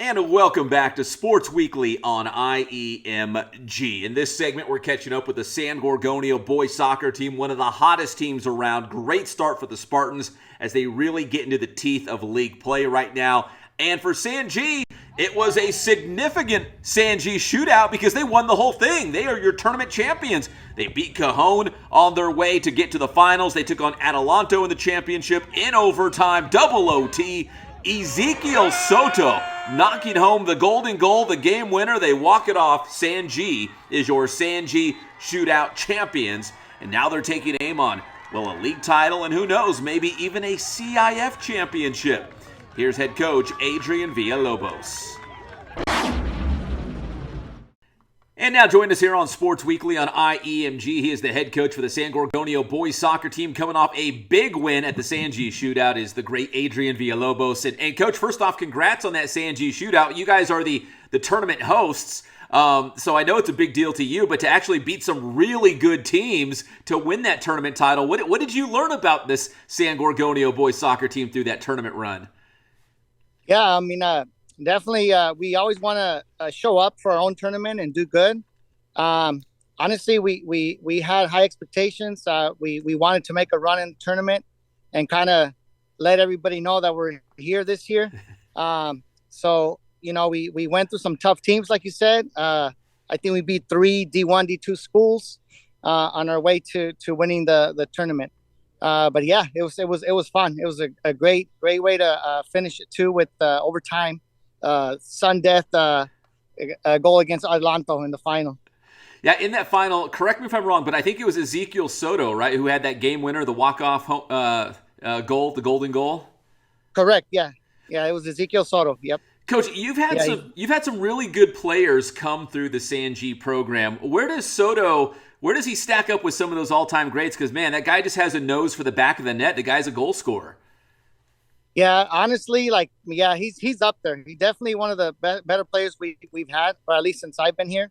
And welcome back to Sports Weekly on IEMG. In this segment, we're catching up with the San Gorgonio boys soccer team, one of the hottest teams around. Great start for the Spartans as they really get into the teeth of league play right now. And for San G, it was a significant San G shootout because they won the whole thing. They are your tournament champions. They beat Cajon on their way to get to the finals. They took on Adelanto in the championship in overtime, double OT. Ezequiel Soto knocking home the golden goal, the game winner. They walk it off. San G is your San G shootout champions. And now they're taking aim on, well, a league title and who knows, maybe even a CIF championship. Here's head coach Adrian Villalobos. And now join us here on Sports Weekly on IEMG. He is the head coach for the San Gorgonio boys soccer team. Coming off a big win at the San G shootout is the great Adrian Villalobos. And coach, first off, congrats on that San G shootout. You guys are the tournament hosts. So I know it's a big deal to you, but to actually beat some really good teams to win that tournament title, what did you learn about this San Gorgonio boys soccer team through that tournament run? Yeah, I mean, definitely, we always want to show up for our own tournament and do good. Honestly, we had high expectations. We wanted to make a run in the tournament and kind of let everybody know that we're here this year. So, you know, we went through some tough teams, like you said. I think we beat 3 D1, D2 schools on our way to winning the tournament. But yeah, it was fun. It was a great way to finish it too with overtime. Sun death a goal against Adelanto in the final. Yeah, in that final, correct me if I'm wrong, but I think it was Ezequiel Soto, right, who had that game winner, the walk-off goal, the golden goal? Correct, yeah. Yeah, it was Ezequiel Soto, yep. Coach, you've had some really good players come through the San G program. Where does he stack up with some of those all-time greats? Because, man, that guy just has a nose for the back of the net. The guy's a goal scorer. Yeah, honestly, he's up there. He's definitely one of the better players we've had, or at least since I've been here.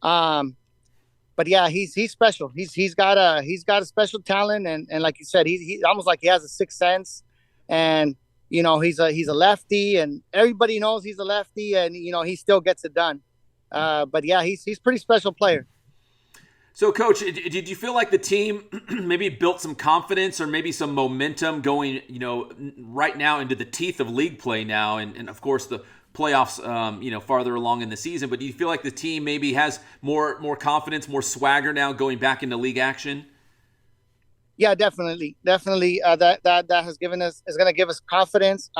But yeah, he's special. He's got a special talent, and like you said, he's almost like he has a sixth sense. And you know, he's a lefty, and everybody knows he's a lefty, and you know he still gets it done. But yeah, he's pretty special player. So, Coach, did you feel like the team maybe built some confidence or maybe some momentum going, you know, right now into the teeth of league play now, and of course the playoffs, farther along in the season? But do you feel like the team maybe has more confidence, more swagger now going back into league action? Yeah, definitely. That has is going to give us confidence.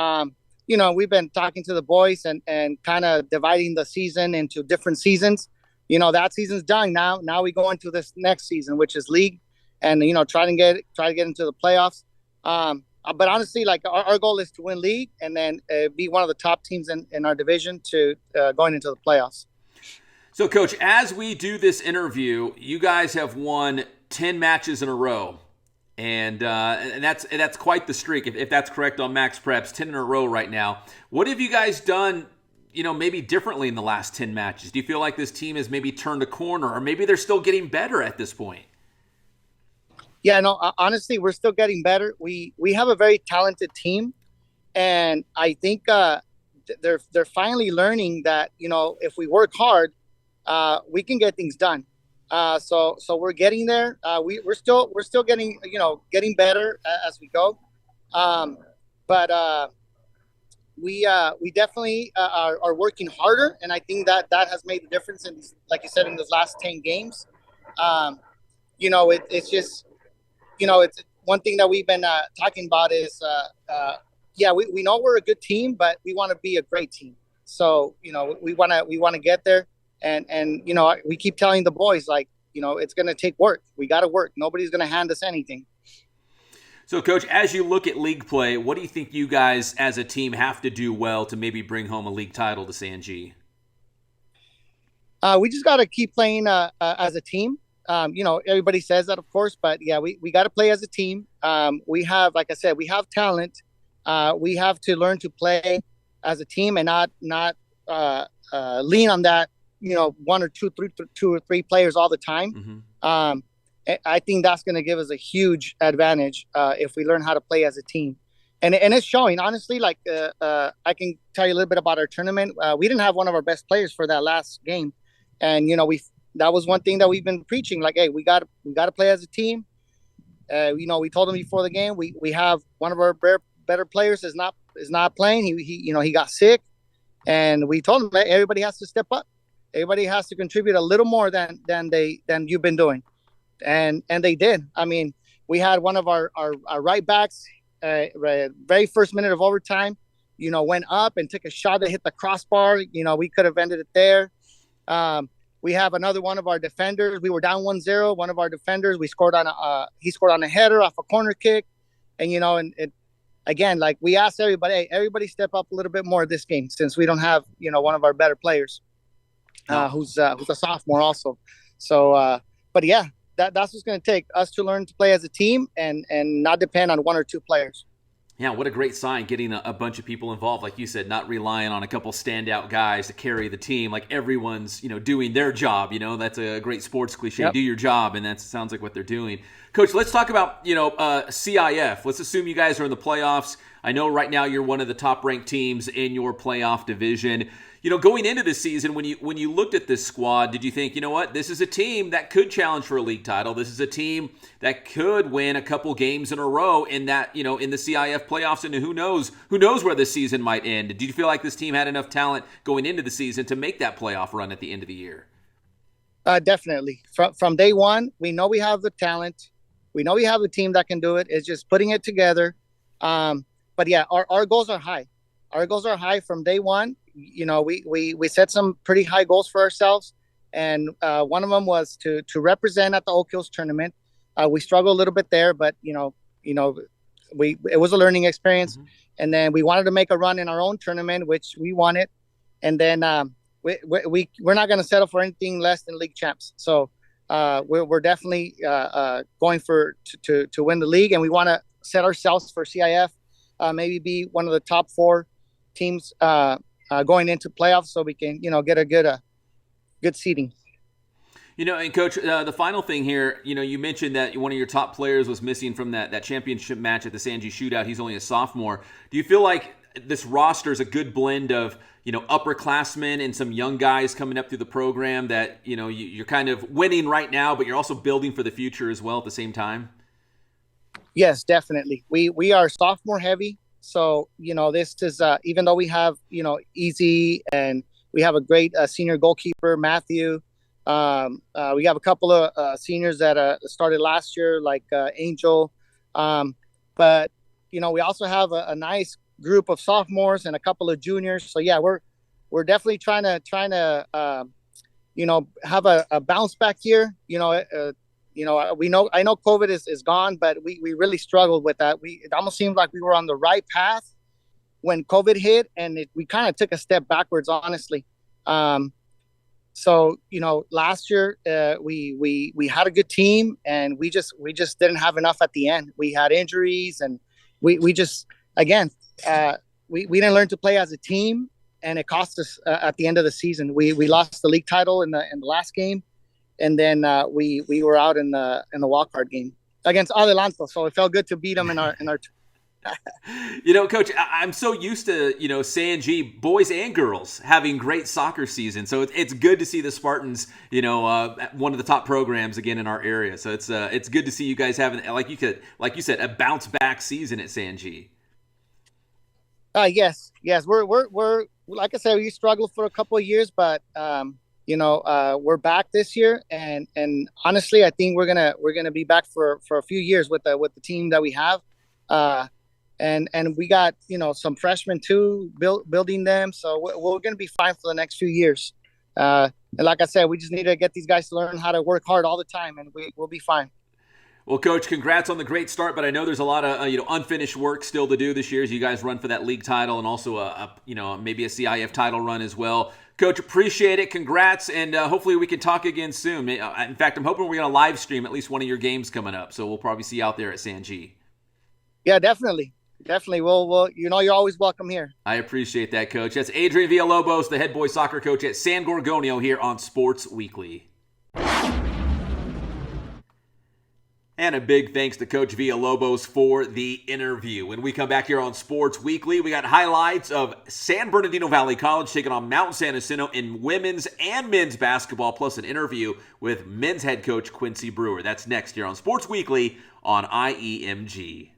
You know, we've been talking to the boys and kind of dividing the season into different seasons. You know, that season's done now. Now we go into this next season, which is league, and you know, try to get into the playoffs. But honestly, like our goal is to win league and then be one of the top teams in our division to going into the playoffs. So, Coach, as we do this interview, you guys have won 10 matches in a row. And that's quite the streak, if that's correct on Max Preps, 10 in a row right now. What have you guys done, you know, maybe differently in the last 10 matches? Do you feel like this team has maybe turned a corner, or maybe they're still getting better at this point? Yeah, no, honestly, we're still getting better. We have a very talented team, and I think they're finally learning that, you know, if we work hard, we can get things done. So we're getting there. We're still getting, you know, getting better as we go. But we definitely are working harder, and I think that has made the difference in, like you said, in the last 10 games. You know, it's just, you know, it's one thing that we've been talking about is, we know we're a good team, but we want to be a great team. So, you know, we want to get there. And you know, we keep telling the boys, like, you know, it's going to take work. We got to work. Nobody's going to hand us anything. So, Coach, as you look at league play, what do you think you guys as a team have to do well to maybe bring home a league title to San G? We just got to keep playing as a team. You know, everybody says that, of course, but yeah, we got to play as a team. We have, like I said, we have talent. We have to learn to play as a team and not lean on that, you know, two or three players all the time. Mm-hmm. I think that's going to give us a huge advantage if we learn how to play as a team. and it's showing. Honestly, like I can tell you a little bit about our tournament. We didn't have one of our best players for that last game, and we that was one thing that we've been preaching. Like, hey, we got to play as a team. We told him before the game we have one of our better players is not playing. He got sick, and we told him that everybody has to step up. Everybody has to contribute a little more than you've been doing, and they did. I mean, we had one of our right backs, very first minute of overtime, went up and took a shot that hit the crossbar. We could have ended it there. We have another one of our defenders. We were down 1-0. One of our defenders, he scored on a header off a corner kick, and again, like we asked everybody, hey, everybody step up a little bit more this game since we don't have one of our better players, who's a sophomore also. So, but yeah, that's what's going to take us to learn to play as a team and not depend on one or two players. Yeah, what a great sign getting a bunch of people involved. Like you said, not relying on a couple standout guys to carry the team. Like everyone's, doing their job. That's a great sports cliche. Yep. Do your job, and that sounds like what they're doing. Coach, let's talk about, CIF. Let's assume you guys are in the playoffs. I know right now you're one of the top-ranked teams in your playoff division. Going into the season, when you looked at this squad, did you think, this is a team that could challenge for a league title? This is a team that could win a couple games in a row in that, in the CIF playoffs, and who knows where this season might end? Did you feel like this team had enough talent going into the season to make that playoff run at the end of the year? Definitely. From day one, we know we have the talent. We know we have a team that can do it. It's just putting it together. But yeah, our goals are high. Our goals are high from day one. We set some pretty high goals for ourselves, and one of them was to represent at the Oak Hills tournament. We struggled a little bit there, but it was a learning experience. Mm-hmm. And then we wanted to make a run in our own tournament, which we wanted. And then we're not going to settle for anything less than league champs. So we're definitely going to win the league, and we want to set ourselves for CIF, maybe be one of the top 4 teams going into playoffs, so we can get a good seeding. And Coach, the final thing here, you mentioned that one of your top players was missing from that championship match at the San G Shootout. He's only a sophomore. Do you feel like this roster is a good blend of upperclassmen and some young guys coming up through the program that you're kind of winning right now, but you're also building for the future as well at the same time? Yes, definitely. We are sophomore heavy. So, this is, even though we have, Easy, and we have a great senior goalkeeper, Matthew. We have a couple of seniors that started last year, like Angel. But, we also have a nice group of sophomores and a couple of juniors. So, yeah, we're definitely trying to have a bounce back year. I know COVID is gone, but we really struggled with that. It almost seemed like we were on the right path when COVID hit, and we kind of took a step backwards, honestly. So last year we had a good team, and we just didn't have enough at the end. We had injuries, and we just again we didn't learn to play as a team, and it cost us at the end of the season. We lost the league title in the last game. And then we were out in the wildcard game against Adelanto, so it felt good to beat them in our. Coach, I'm so used to San G boys and girls having great soccer seasons, so it's good to see the Spartans, one of the top programs again in our area. So it's good to see you guys having, like you said, a bounce back season at San G. Yes, we're like I said, we struggled for a couple of years, but. We're back this year, and honestly, I think we're gonna be back for a few years with the team that we have, and we got some freshmen too, building them, so we're gonna be fine for the next few years. And like I said, we just need to get these guys to learn how to work hard all the time, and we'll be fine. Well, Coach, congrats on the great start, but I know there's a lot of unfinished work still to do this year as you guys run for that league title and also maybe a CIF title run as well. Coach, appreciate it. Congrats, and hopefully we can talk again soon. In fact, I'm hoping we're going to live stream at least one of your games coming up, so we'll probably see you out there at San G. Yeah, definitely. We'll you're always welcome here. I appreciate that, Coach. That's Adrian Villalobos, the head boys soccer coach at San Gorgonio here on Sports Weekly. And a big thanks to Coach Villalobos for the interview. When we come back here on Sports Weekly, we got highlights of San Bernardino Valley College taking on Mount San Jacinto in women's and men's basketball, plus an interview with men's head coach Quincy Brewer. That's next here on Sports Weekly on IEMG.